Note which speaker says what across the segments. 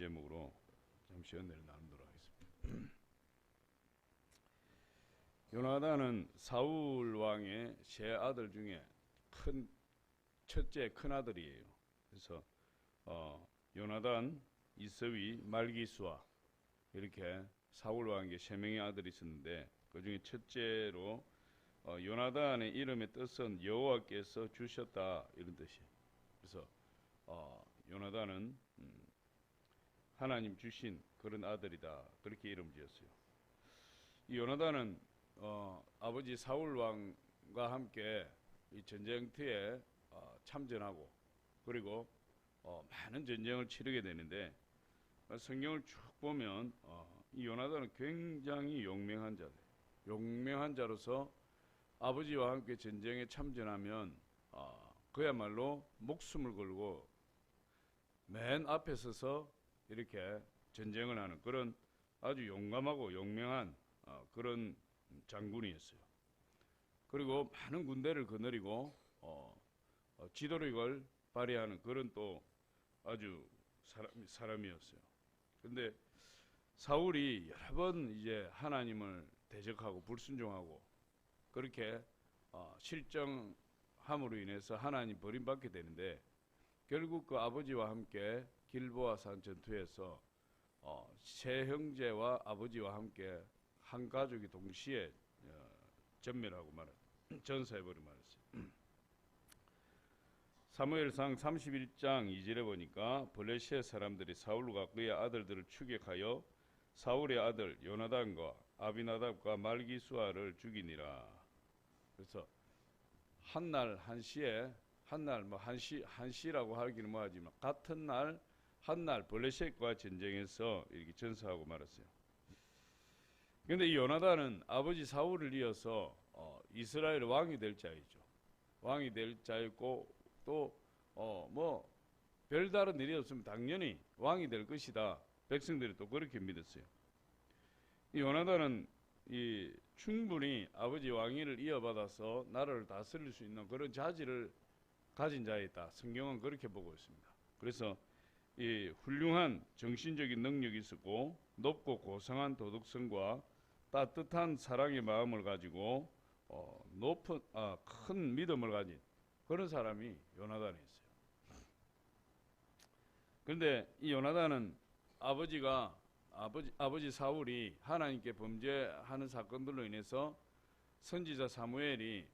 Speaker 1: 제목으로 잠시 은혜를 나누도록 하겠습니다. 요나단은 사울 왕의 세 아들 중에 첫째 큰 아들이에요. 그래서 요나단, 이스위, 말기수아 이렇게 사울 왕에게 세 명의 아들이 있었는데 그 중에 첫째로 요나단의 이름의 뜻은 여호와께서 주셨다 이런 뜻이에요. 그래서 요나단은 하나님 주신 그런 아들이다 그렇게 이름 지었어요. 이 요나단은 아버지 사울 왕과 함께 이 전쟁터에 참전하고 그리고 많은 전쟁을 치르게 되는데 성경을 쭉 보면 이 요나단은 굉장히 용맹한 자예요. 용맹한 자로서 아버지와 함께 전쟁에 참전하면 그야말로 목숨을 걸고 맨 앞에 서서 이렇게 전쟁을 하는 그런 아주 용감하고 용맹한 그런 장군이었어요. 그리고 많은 군대를 거느리고 지도력을 발휘하는 그런 또 아주 사람이었어요. 그런데 사울이 여러 번 이제 하나님을 대적하고 불순종하고 그렇게 실정함으로 인해서 하나님 버림받게 되는데 결국 그 아버지와 함께 길보아 산 전투에서 세 형제와 아버지와 함께 한 가족이 동시에 전멸하고 전사해버리고 말았어요. 사무엘상 31장 2절에 보니까 블레셋 사람들이 사울과 그의 아들들을 추격하여 사울의 아들 요나단과 아비나답과 말기수아를 죽이니라. 그래서 한날 한시에 한시라고 하기는 뭐하지만 같은 날 한날 블레셋과 전쟁에서 이렇게 전사하고 말았어요. 그런데 이 요나단은 아버지 사울을 이어서 이스라엘 왕이 될 자이죠. 왕이 될 자였고 또 별다른 일이 없으면 당연히 왕이 될 것이다. 백성들이 또 그렇게 믿었어요. 이 요나단은 충분히 아버지 왕위를 이어받아서 나라를 다스릴 수 있는 그런 자질을 가진 자이다. 성경은 그렇게 보고 있습니다. 그래서 이 훌륭한 정신적인 능력이 있었고 높고 고상한 도덕성과 따뜻한 사랑의 마음을 가지고 큰 믿음을 가진 그런 사람이 요나단이었어요. 그런데 이 요나단은 아버지 사울이 하나님께 범죄하는 사건들로 인해서 선지자 사무엘이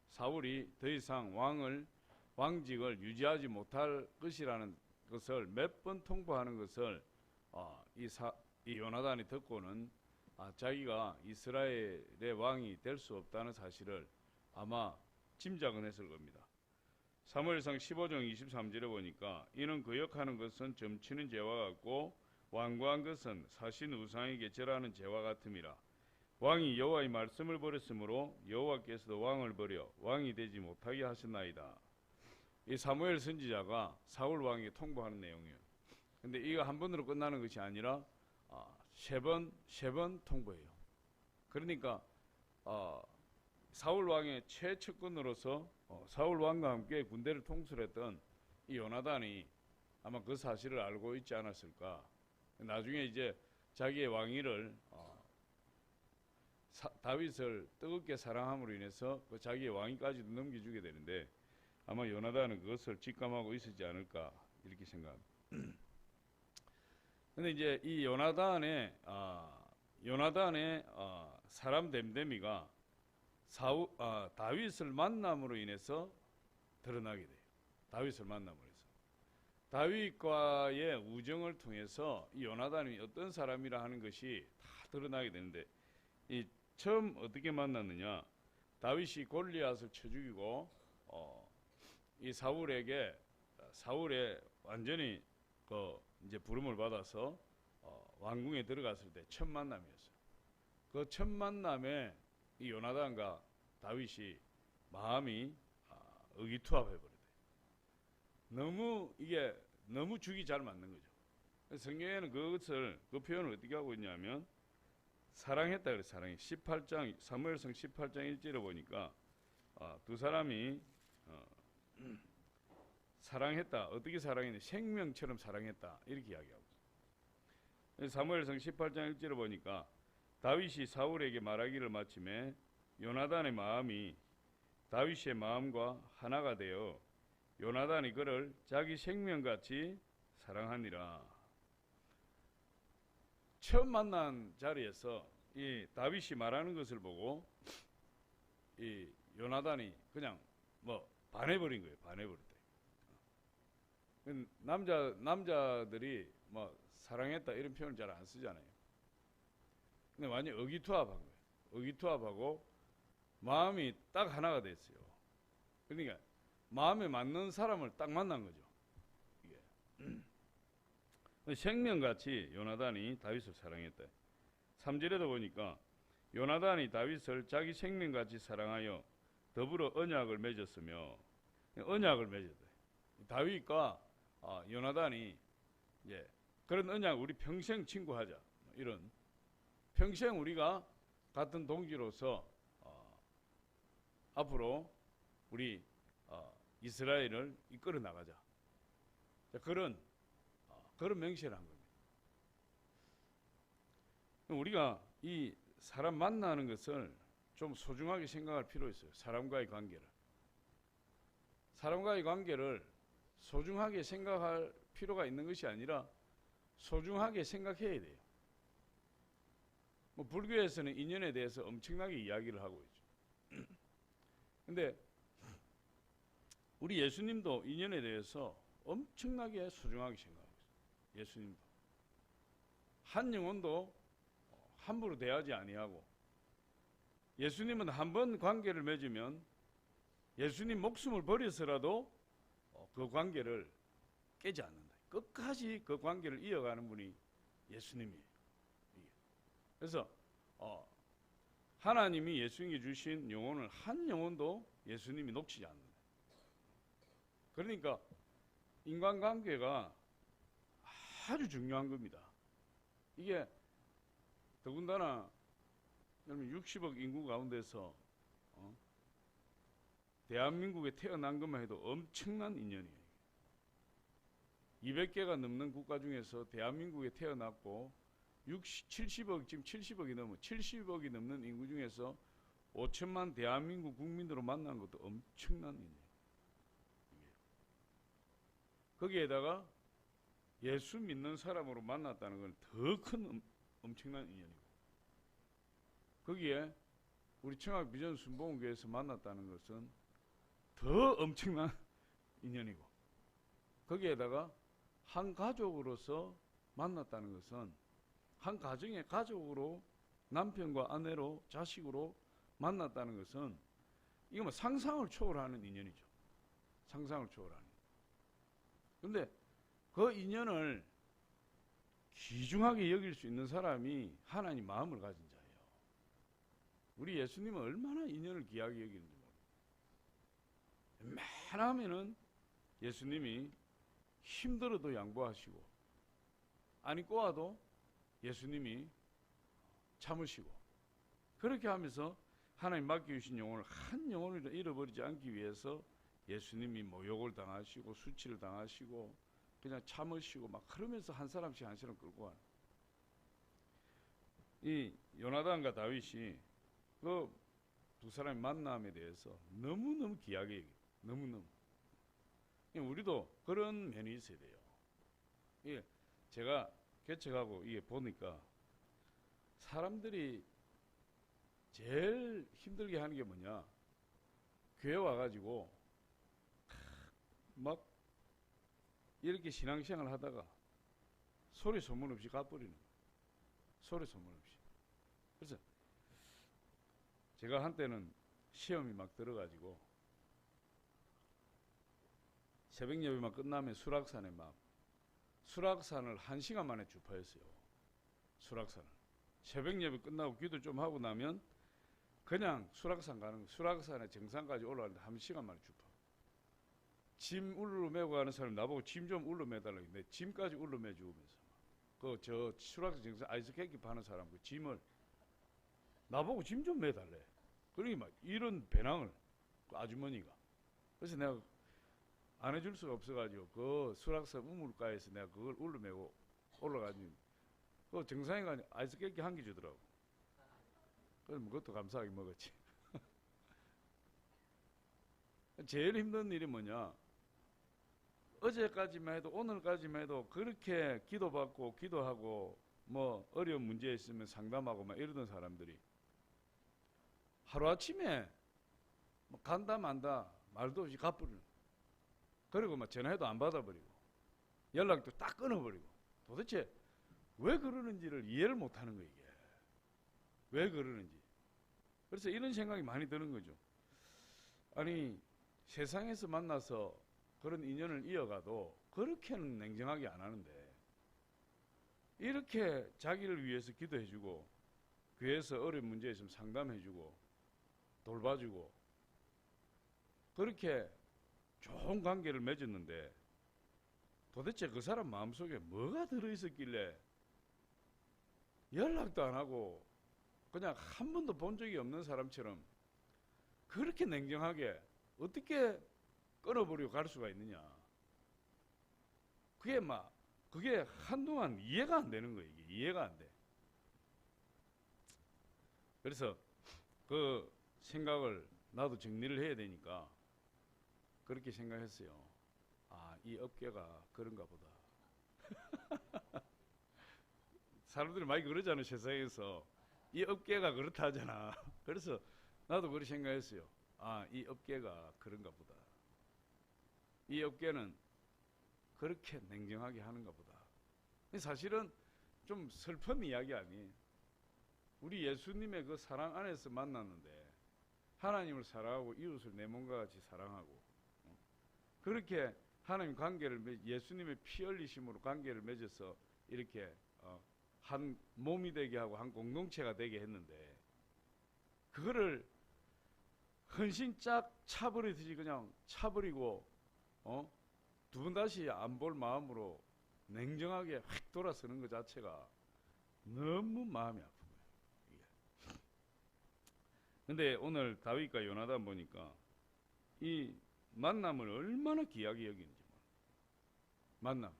Speaker 1: 사울이 더 이상 왕직을 유지하지 못할 것이라는 것을 몇 번 통보하는 것을 이 요나단이 듣고는 자기가 이스라엘의 왕이 될 수 없다는 사실을 아마 짐작은 했을 겁니다. 사무엘상 15장 23절에 보니까 이는 거역하는 것은 점치는 죄와 같고 완고한 것은 사신 우상에게 절하는 죄와 같음이라. 왕이 여호와의 말씀을 버렸으므로 여호와께서도 왕을 버려 왕이 되지 못하게 하셨나이다. 이 사무엘 선지자가 사울 왕에게 통보하는 내용이에요. 근데 이거 한 번으로 끝나는 것이 아니라 세 번 통보해요. 그러니까 사울 왕의 최측근으로서 사울 왕과 함께 군대를 통솔했던 이 요나단이 아마 그 사실을 알고 있지 않았을까. 나중에 이제 자기의 왕위를 다윗을 뜨겁게 사랑함으로 인해서 그 자기의 왕위까지도 넘겨주게 되는데 아마 요나단은 그것을 직감하고 있었지 않을까 이렇게 생각합니다. 근데 이제 이 요나단의 사람 됨됨이가 다윗을 만남으로 인해서 드러나게 돼요. 다윗을 만남으로 해서 다윗과의 우정을 통해서 이 요나단이 어떤 사람이라 하는 것이 다 드러나게 되는데 처음 어떻게 만났느냐? 다윗이 골리앗을 쳐 죽이고 이 사울의 완전히 이제 부름을 받아서 왕궁에 들어갔을 때 첫 만남이었어요. 그 첫 만남에 이 요나단과 다윗이 마음이 의기투합해버려요. 너무 죽이 잘 맞는 거죠. 성경에는 그 표현을 어떻게 하고 있냐면 사랑했다 그래요. 사랑해. 18장 사무엘상 18장 1절에 보니까 두 사람이 사랑했다. 어떻게 사랑했냐? 생명처럼 사랑했다. 이렇게 이야기하고 있어요. 사무엘상 18장 1절을 보니까 다윗이 사울에게 말하기를 마침에 요나단의 마음이 다윗의 마음과 하나가 되어 요나단이 그를 자기 생명같이 사랑하니라. 처음 만난 자리에서 이 다윗이 말하는 것을 보고 이 요나단이 그냥 뭐 반해버린 거예요. 반해버렸대. 남자들이 뭐 사랑했다 이런 표현을 잘 안 쓰잖아요. 근데 완전 의기투합한 거예요. 의기투합하고 마음이 딱 하나가 됐어요. 그러니까 마음에 맞는 사람을 딱 만난 거죠. 이게. 생명같이 요나단이 다윗을 사랑했다. 3절에도 보니까 요나단이 다윗을 자기 생명같이 사랑하여 더불어 언약을 맺었으며 언약을 맺었대. 다윗과 요나단이 그런 언약 우리 평생 친구하자 이런 평생 우리가 같은 동지로서 앞으로 우리 이스라엘을 이끌어 나가자. 그런 맹세를 한 겁니다. 우리가 이 사람 만나는 것을 좀 소중하게 생각할 필요 있어요. 사람과의 관계를 소중하게 생각할 필요가 있는 것이 아니라 소중하게 생각해야 돼요. 불교에서는 인연에 대해서 엄청나게 이야기를 하고 있죠. 근데 우리 예수님도 인연에 대해서 엄청나게 소중하게 생각하고 있어요. 예수님도 한 영혼도 함부로 대하지 아니하고 예수님은 한 번 관계를 맺으면 예수님 목숨을 버려서라도 그 관계를 깨지 않는다. 끝까지 그 관계를 이어가는 분이 예수님이에요. 그래서 하나님이 예수님이 주신 영혼을 한 영혼도 예수님이 놓치지 않는다. 그러니까 인간관계가 아주 중요한 겁니다. 이게 더군다나 여러분 60억 인구 가운데서 대한민국에 태어난 것만 해도 엄청난 인연이에요. 200개가 넘는 국가 중에서 대한민국에 태어났고 70억, 지금 70억이 넘는 인구 중에서 5천만 대한민국 국민으로 만난 것도 엄청난 인연이에요. 거기에다가 예수 믿는 사람으로 만났다는 건 더 큰 엄청난 인연이고 거기에 우리 청학 비전 순복음교회에서 만났다는 것은 더 엄청난 인연이고 거기에다가 한 가족으로서 만났다는 것은 한 가정의 가족으로 남편과 아내로 자식으로 만났다는 것은 이거 뭐 상상을 초월하는 인연이죠. 상상을 초월하는. 근데 그 인연을 귀중하게 여길 수 있는 사람이 하나님 마음을 가진 자예요. 우리 예수님은 얼마나 인연을 귀하게 여기는지 모릅니다. 웬만하면은 예수님이 힘들어도 양보하시고 아니 꼬아도 예수님이 참으시고 그렇게 하면서 하나님 맡겨주신 영혼을 한 영혼을 잃어버리지 않기 위해서 예수님이 모욕을 당하시고 수치를 당하시고 그냥 참으시고 막 그러면서 한 사람씩 한 사람 끌고 가는 이 요나단과 다윗이 그 두 사람의 만남에 대해서 너무너무 귀하게 얘기해요. 너무너무. 우리도 그런 면이 있어야 돼요. 예, 제가 개척하고 이게 보니까 사람들이 제일 힘들게 하는 게 뭐냐? 교회 와가지고 막 이렇게 신앙생활 하다가 소리 소문 없이 가버리는 거예요. 소리 소문 없이. 그래서 제가 한때는 시험이 막 들어가지고 새벽 예배만 끝나면 수락산에 막 수락산을 1시간 만에 주파했어요. 수락산을. 새벽 예배 끝나고 기도 좀 하고 나면 그냥 수락산 가는 거. 수락산에 정상까지 올라가는데 1시간 만에 주파. 짐 울로 메고 가는 사람이 나보고 짐 좀 울로 매달라고 했는데 짐까지 울로 매주면서 저 수락산 정상 아이스케이크 파는 사람 그 짐을 나보고 짐 좀 매달래. 그러니 막 이런 배낭을 그 아주머니가. 그래서 내가 안 해줄 수가 없어가지고 그 수락산 우물가에서 내가 그걸 울러매고 올라가니 그 정상에 가니 아이스 깨끼 한 개 주더라고. 그래서 그것도 감사하게 먹었지. 제일 힘든 일이 뭐냐? 어제까지만 해도 오늘까지만 해도 그렇게 기도받고 기도하고 뭐 어려운 문제 있으면 상담하고 막 이러던 사람들이 하루아침에 뭐 간다 만다 말도 없이 가버리는. 그리고 막 전화해도 안 받아버리고 연락도 딱 끊어버리고. 도대체 왜 그러는지를 이해를 못하는 거예요. 이게 왜 그러는지. 그래서 이런 생각이 많이 드는 거죠. 아니 세상에서 만나서 그런 인연을 이어가도 그렇게는 냉정하게 안 하는데 이렇게 자기를 위해서 기도해주고 교회에서 어려운 문제 있으면 상담해주고 돌봐주고 그렇게 좋은 관계를 맺었는데 도대체 그 사람 마음속에 뭐가 들어있었길래 연락도 안 하고 그냥 한 번도 본 적이 없는 사람처럼 그렇게 냉정하게 어떻게 끊어버리고 갈 수가 있느냐. 그게 한동안 이해가 안 되는 거예요. 이게 이해가 안 돼. 그래서 그 생각을 나도 정리를 해야 되니까 그렇게 생각했어요. 아, 이 업계가 그런가 보다. 사람들이 많이 그러잖아요. 세상에서 이 업계가 그렇다 하잖아. 그래서 나도 그렇게 생각했어요. 아, 이 업계가 그런가 보다. 이 업계는 그렇게 냉정하게 하는가 보다. 사실은 좀 슬픈 이야기 아니에요. 우리 예수님의 그 사랑 안에서 만났는데 하나님을 사랑하고 이웃을 내 몸과 같이 사랑하고 그렇게 하나님 관계를 예수님의 피 흘리심으로 관계를 맺어서 이렇게 한 몸이 되게 하고 한 공동체가 되게 했는데 그거를 헌신 짝 차버리듯이 그냥 차버리고 두 번 다시 안 볼 마음으로 냉정하게 확 돌아서는 것 자체가 너무 마음이 아픈 거예요. 근데 오늘 다윗과 요나단 보니까 이 만남을 얼마나 귀하게 여기는지 만남.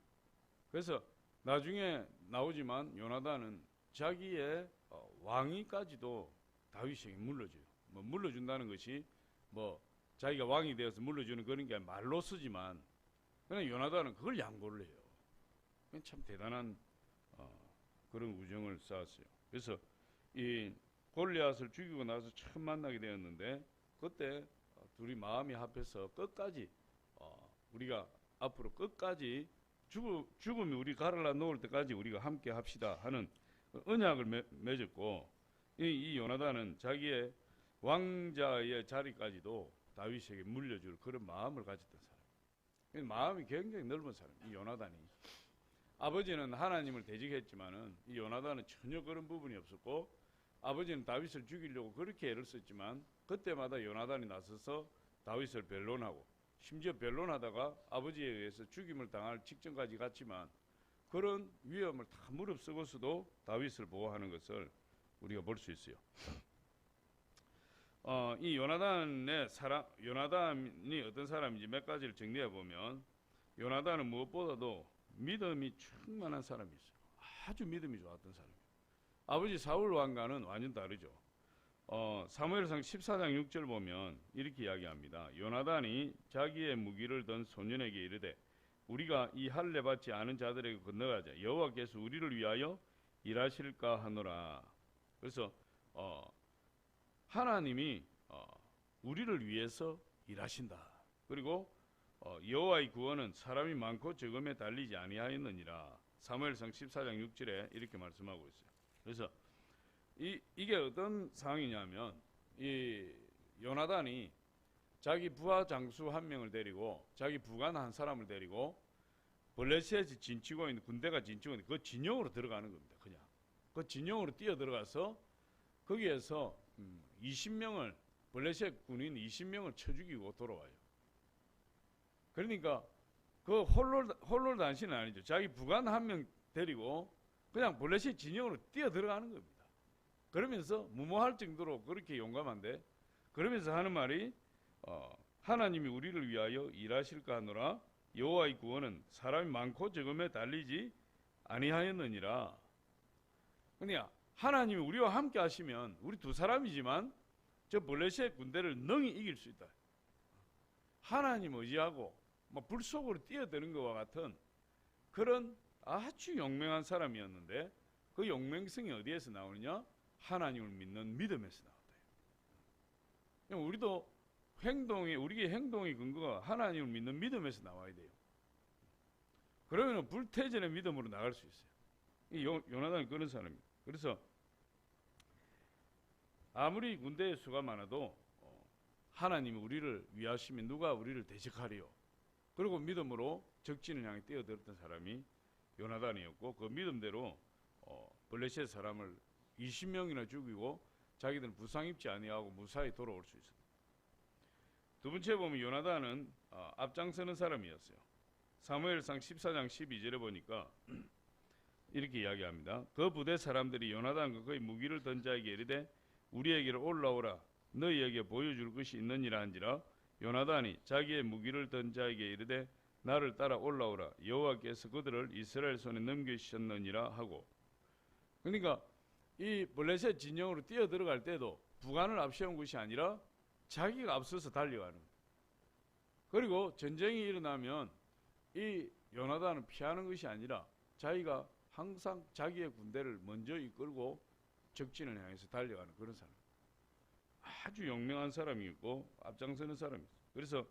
Speaker 1: 그래서 나중에 나오지만 요나단은 자기의 왕위까지도 다윗에게 물려줘요. 뭐 물려준다는 것이 뭐 자기가 왕이 되어서 물려주는 그런 게 말로 쓰지만 그냥 요나단은 그걸 양보를 해요. 참 대단한 그런 우정을 쌓았어요. 그래서 이 골리앗을 죽이고 나서 처음 만나게 되었는데 그때 둘이 마음이 합해서 끝까지 우리가 앞으로 끝까지 죽음이 우리 가르라 놓을 때까지 우리가 함께 합시다 하는 언약을 맺었고 이 요나단은 자기의 왕자의 자리까지도 다윗에게 물려줄 그런 마음을 가졌던 사람. 마음이 굉장히 넓은 사람. 이 요나단이 아버지는 하나님을 대적했지만은 이 요나단은 전혀 그런 부분이 없었고 아버지는 다윗을 죽이려고 그렇게 애를 썼지만 그때마다 요나단이 나서서 다윗을 변론하고 심지어 변론하다가 아버지에 의해서 죽임을 당할 직전까지 갔지만 그런 위험을 다 무릅쓰고서도 다윗을 보호하는 것을 우리가 볼 수 있어요. 이 요나단이 어떤 사람인지 몇 가지를 정리해 보면 요나단은 무엇보다도 믿음이 충만한 사람이었어요. 아주 믿음이 좋았던 사람이에요. 아버지 사울 왕과는 완전 다르죠. 사무엘상 14장 6절 보면 이렇게 이야기합니다. 요나단이 자기의 무기를 든 소년에게 이르되 우리가 이 할례 받지 않은 자들에게 건너가자. 여호와께서 우리를 위하여 일하실까 하노라. 그래서 하나님이 우리를 위해서 일하신다. 그리고 여호와의 구원은 사람이 많고 적음에 달리지 아니하였느니라. 사무엘상 14장 6절에 이렇게 말씀하고 있어요. 그래서 이게 어떤 상황이냐면 이 요나단이 자기 부하 장수 한 명을 데리고 자기 부관 한 사람을 데리고 블레셋이 진치고 있는 군대가 진치고 있는 그 진영으로 들어가는 겁니다. 그냥 그 진영으로 뛰어 들어가서 거기에서 20명을 블레셋 군인 20명을 쳐 죽이고 돌아와요. 그러니까 그 홀로 단신은 아니죠. 자기 부관 한 명 데리고 그냥 블레셋 진영으로 뛰어 들어가는 겁니다. 그러면서 무모할 정도로 그렇게 용감한데 그러면서 하는 말이 하나님이 우리를 위하여 일하실까 하노라. 여호와의 구원은 사람이 많고 적음에 달리지 아니하였느니라. 그러니까 하나님이 우리와 함께 하시면 우리 두 사람이지만 저 블레셋 군대를 능히 이길 수 있다. 하나님 의지하고 불 속으로 뛰어드는 것과 같은 그런 아주 용맹한 사람이었는데 그 용맹성이 어디에서 나오느냐? 하나님을 믿는 믿음에서 나온다. 우리도 우리의 행동의 근거가 하나님을 믿는 믿음에서 나와야 돼요. 그러면 불태전의 믿음으로 나갈 수 있어요. 이 요나단이 그런 사람이에요. 그래서 아무리 군대의 수가 많아도 하나님이 우리를 위하시면 누가 우리를 대적하리요. 그리고 믿음으로 적진을 향해 뛰어들었던 사람이 요나단이었고 그 믿음대로 블레셋 사람을 20명이나 죽이고 자기들은 부상 입지 아니하고 무사히 돌아올 수 있었다. 두 번째 보면 요나단은 앞장서는 사람이었어요. 사무엘상 14장 12절에 보니까 이렇게 이야기합니다. 그 부대 사람들이 요나단과 그의 무기를 든 자에게 이르되 우리에게로 올라오라. 너희에게 보여줄 것이 있느니라 한지라. 요나단이 자기의 무기를 든 자에게 이르되 나를 따라 올라오라. 여호와께서 그들을 이스라엘 손에 넘기셨느니라 하고. 그러니까 이 블레셋 진영으로 뛰어들어갈 때도 부관을 앞세운 것이 아니라 자기가 앞서서 달려가는 거예요. 그리고 전쟁이 일어나면 이 요나단은 피하는 것이 아니라 자기가 항상 자기의 군대를 먼저 이끌고 적진을 향해서 달려가는 그런 사람. 아주 용맹한 사람이었고 앞장서는 사람이었어요. 그래서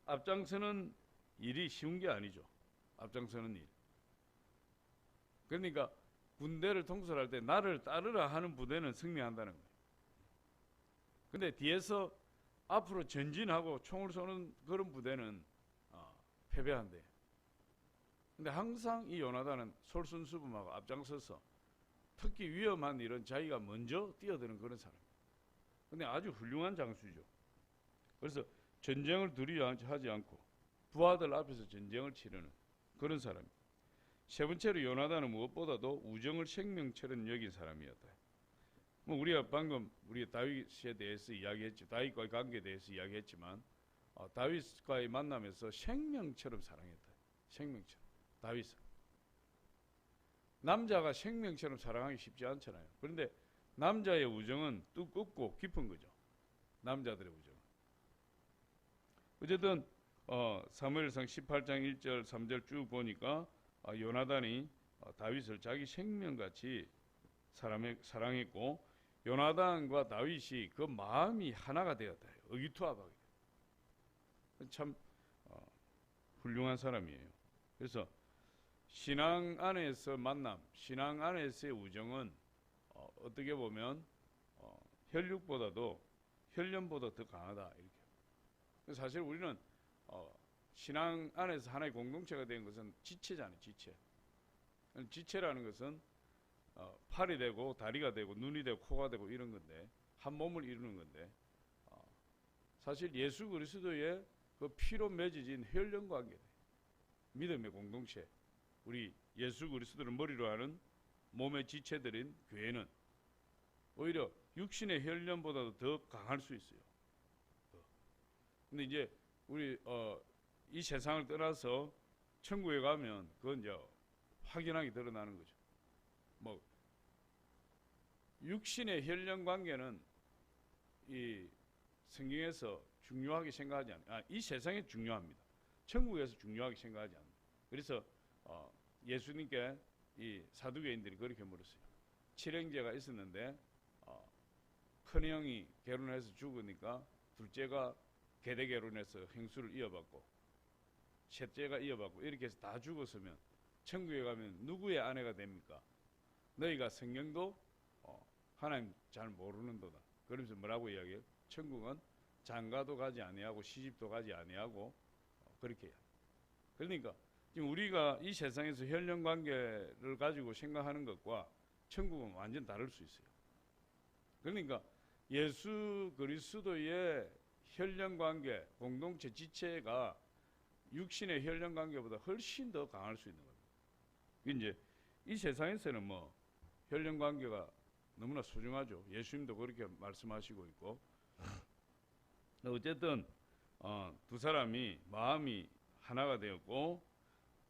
Speaker 1: 앞장서는 일이 쉬운 게 아니죠. 앞장서는 일. 그러니까 군대를 통솔할 때 나를 따르라 하는 부대는 승리한다는 거예요. 근데 뒤에서 앞으로 전진하고 총을 쏘는 그런 부대는 패배한대. 근데 항상 이 요나단은 솔선수범하고 앞장서서 특히 위험한 일은 자기가 먼저 뛰어드는 그런 사람. 근데 아주 훌륭한 장수죠. 그래서 전쟁을 두려워하지 않고 부하들 앞에서 전쟁을 치르는 그런 사람. 세 번째로 요나단은 무엇보다도 우정을 생명처럼 여긴 사람이었다. 우리가 방금 우리 다윗에 대해서 이야기했죠. 다윗과의 관계에 대해서 이야기했지만 다윗과의 만남에서 생명처럼 사랑했다. 생명처럼. 다윗은 남자가 생명처럼 사랑하기 쉽지 않잖아요. 그런데 남자의 우정은 두껍고 깊은 거죠. 남자들의 우정은. 어쨌든 사무엘상 18장 1절 3절 쭉 보니까 요나단이 다윗을 자기 생명같이 사랑했고 요나단과 다윗이 그 마음이 하나가 되었다. 의기투합하게. 참 훌륭한 사람이에요. 그래서 신앙 안에서 만남, 신앙 안에서의 우정은 어떻게 보면 혈육보다도 혈연보다 더 강하다. 이렇게. 사실 우리는 신앙 안에서 하나의 공동체가 된 것은 지체잖아요. 지체. 지체라는 것은 팔이 되고 다리가 되고 눈이 되고 코가 되고 이런 건데 한 몸을 이루는 건데 사실 예수 그리스도의 그 피로 맺어진 혈연 관계, 믿음의 공동체, 우리 예수 그리스도를 머리로 하는 몸의 지체들인 교회는 오히려 육신의 혈연보다도 더 강할 수 있어요. 근데 이제 우리 이 세상을 떠나서 천국에 가면 그건 이제 확연하게 드러나는 거죠. 육신의 혈연 관계는 이 성경에서 중요하게 생각하지 않아요. 이 세상에 중요합니다. 천국에서 중요하게 생각하지 않아요. 그래서 예수님께 이 사두개인들이 그렇게 물었어요. 칠형제가 있었는데 큰형이 결혼해서 죽으니까 둘째가 계대 결혼해서 행수를 이어받고 셋째가 이어받고 이렇게 해서 다 죽었으면 천국에 가면 누구의 아내가 됩니까? 너희가 성경도 하나님 잘 모르는도다. 그러면서 뭐라고 이야기해요? 천국은 장가도 가지 아니하고 시집도 가지 아니하고 그렇게 해요. 그러니까 지금 우리가 이 세상에서 혈연 관계를 가지고 생각하는 것과 천국은 완전 다를 수 있어요. 그러니까 예수 그리스도의 혈연 관계, 공동체 지체가 육신의 혈연 관계보다 훨씬 더 강할 수 있는 겁니다. 이제 이 세상에서는 혈연 관계가 너무나 소중하죠. 예수님도 그렇게 말씀하시고 있고. 어쨌든 두 사람이 마음이 하나가 되었고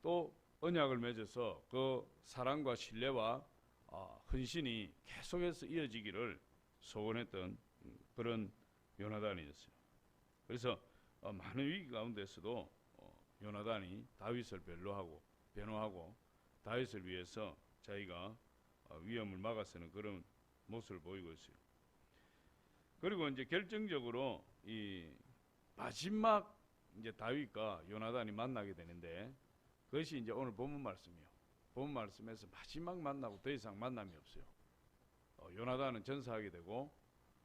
Speaker 1: 또 언약을 맺어서 그 사랑과 신뢰와 헌신이 계속해서 이어지기를 소원했던 그런 요나단이었어요. 그래서 많은 위기 가운데서도 요나단이 다윗을 변호하고 다윗을 위해서 자기가 위험을 막아서는 그런 모습을 보이고 있어요. 그리고 이제 결정적으로 이 마지막 이제 다윗과 요나단이 만나게 되는데 그것이 이제 오늘 본문 말씀이에요. 본문 말씀에서 마지막 만나고 더 이상 만남이 없어요. 요나단은 전사하게 되고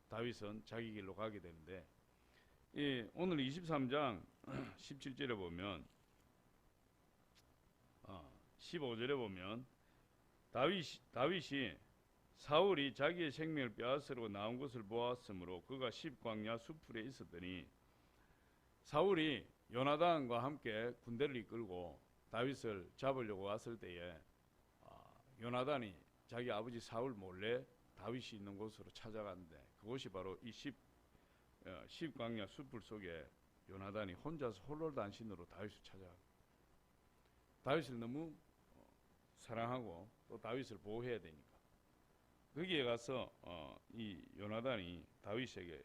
Speaker 1: 다윗은 자기 길로 가게 되는데 오늘 23장 17절에 보면 15절에 보면 다윗이 사울이 자기의 생명을 빼앗으려고 나온 것을 보았으므로 그가 십광야 수풀에 있었더니 사울이 요나단과 함께 군대를 이끌고 다윗을 잡으려고 왔을 때에 요나단이 자기 아버지 사울 몰래 다윗이 있는 곳으로 찾아갔는데 그곳이 바로 이 십광야 수풀 속에 요나단이 혼자서 홀로단신으로 다윗을 찾아가고 다윗을 너무 사랑하고 또 다윗을 보호해야 되니까 거기에 가서 이 요나단이 다윗에게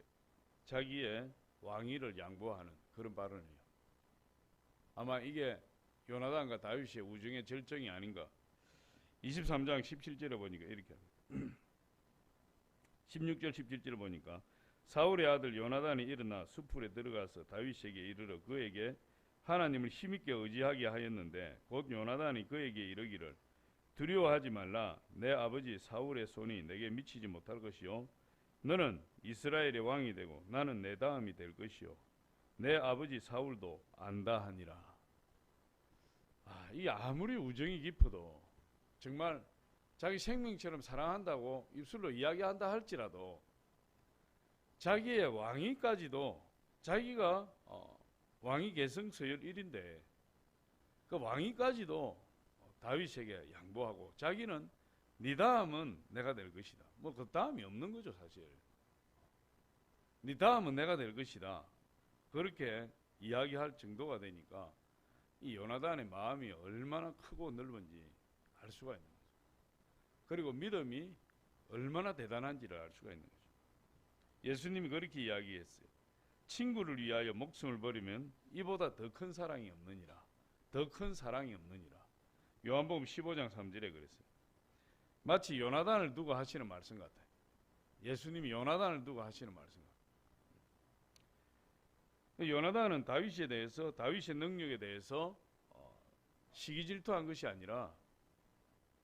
Speaker 1: 자기의 왕위를 양보하는 그런 발언을 해요. 아마 이게 요나단과 다윗의 우정의 절정이 아닌가. 23장 17절에 보니까 이렇게 합니다. 16절 17절에 보니까 사울의 아들 요나단이 일어나 수풀에 들어가서 다윗에게 이르러 그에게 하나님을 힘있게 의지하게 하였는데 곧 요나단이 그에게 이르기를 두려워하지 말라. 내 아버지 사울의 손이 내게 미치지 못할 것이요 너는 이스라엘의 왕이 되고 나는 내 다음이 될 것이요 내 아버지 사울도 안다 하니라. 이 아무리 우정이 깊어도 정말 자기 생명처럼 사랑한다고 입술로 이야기한다 할지라도 자기의 왕위까지도 자기가 왕위 계승 서열 1인데 그 왕위까지도 다윗에게 양보하고 자기는 네 다음은 내가 될 것이다. 뭐 그 다음이 없는 거죠 사실. 네 다음은 내가 될 것이다. 그렇게 이야기할 정도가 되니까 이 요나단의 마음이 얼마나 크고 넓은지 알 수가 있는 거죠. 그리고 믿음이 얼마나 대단한지를 알 수가 있는 거죠. 예수님이 그렇게 이야기했어요. 친구를 위하여 목숨을 버리면 이보다 더 큰 사랑이 없느니라. 더 큰 사랑이 없느니라. 요한복음 15장 3절에 그랬어요. 마치 요나단을 두고 하시는 말씀 같아요. 예수님이 요나단을 두고 하시는 말씀 같아요. 요나단은 다윗에 대해서 다윗의 능력에 대해서 시기 질투한 것이 아니라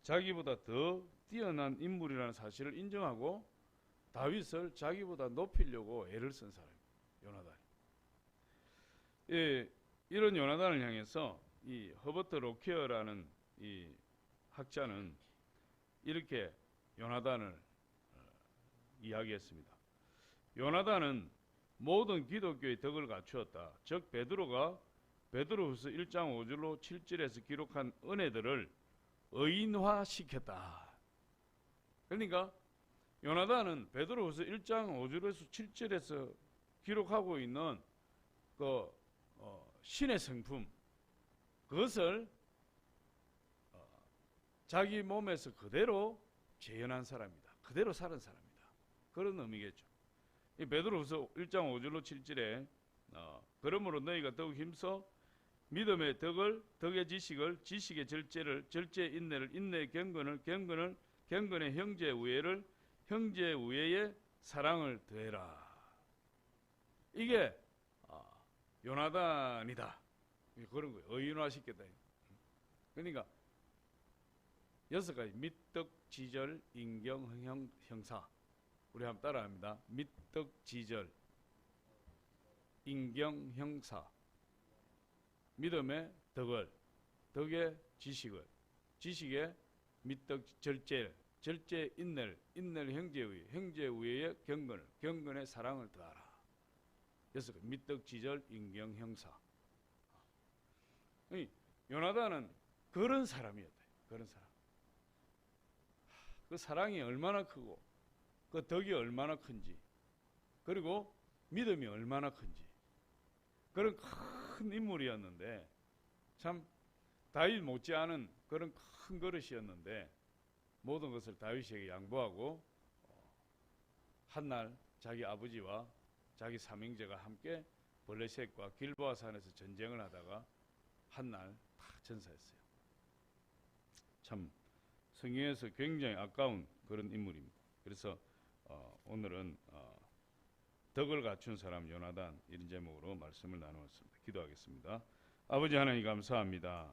Speaker 1: 자기보다 더 뛰어난 인물이라는 사실을 인정하고 다윗을 자기보다 높이려고 애를 쓴 사람이에요. 요나단. 이런 요나단을 향해서 이 허버트 로케어라는 이 학자는 이렇게 요나단을 이야기했습니다. 요나단은 모든 기독교의 덕을 갖추었다. 즉 베드로가 베드로후서 1장 5절로 7절에서 기록한 은혜들을 의인화시켰다. 그러니까 요나단은 베드로후서 1장 5절에서 7절에서 기록하고 있는 그 신의 성품 그것을 자기 몸에서 그대로 재현한 사람이다. 그대로 살은 사람이다. 그런 의미겠죠. 이 베드로후서 1장 5절로 7절에 그러므로 너희가 더욱 힘써 믿음의 덕을 덕의 지식을 지식의 절제를 절제의 인내를 인내의 경건을 경건의 형제의 우애를 형제의 우애의 사랑을 더해라. 이게 요나단이다. 그런 거예요. 의인화시켰다. 그러니까 6가지 밑덕 지절 인경 형사. 우리 한번 따라합니다. 밑덕 지절 인경 형사. 믿음의 덕을 덕의 지식을 지식의 밑덕 절제 절제 인내를 형제의 형제의 우애의 경건의 사랑을 더하라. 6가지 밑덕 지절 인경 형사. 요나단은 그런 사람이었다. 그런 사람. 그 사랑이 얼마나 크고 그 덕이 얼마나 큰지 그리고 믿음이 얼마나 큰지 그런 큰 인물이었는데 참 다윗 못지않은 그런 큰 그릇이었는데 모든 것을 다윗에게 양보하고 한날 자기 아버지와 자기 삼형제가 함께 블레셋과 길보아 산에서 전쟁을 하다가 한날 다 전사했어요. 참 성경에서 굉장히 아까운 그런 인물입니다. 그래서 오늘은 덕을 갖춘 사람 요나단 이런 제목으로 말씀을 나누었습니다. 기도하겠습니다. 아버지 하나님 감사합니다.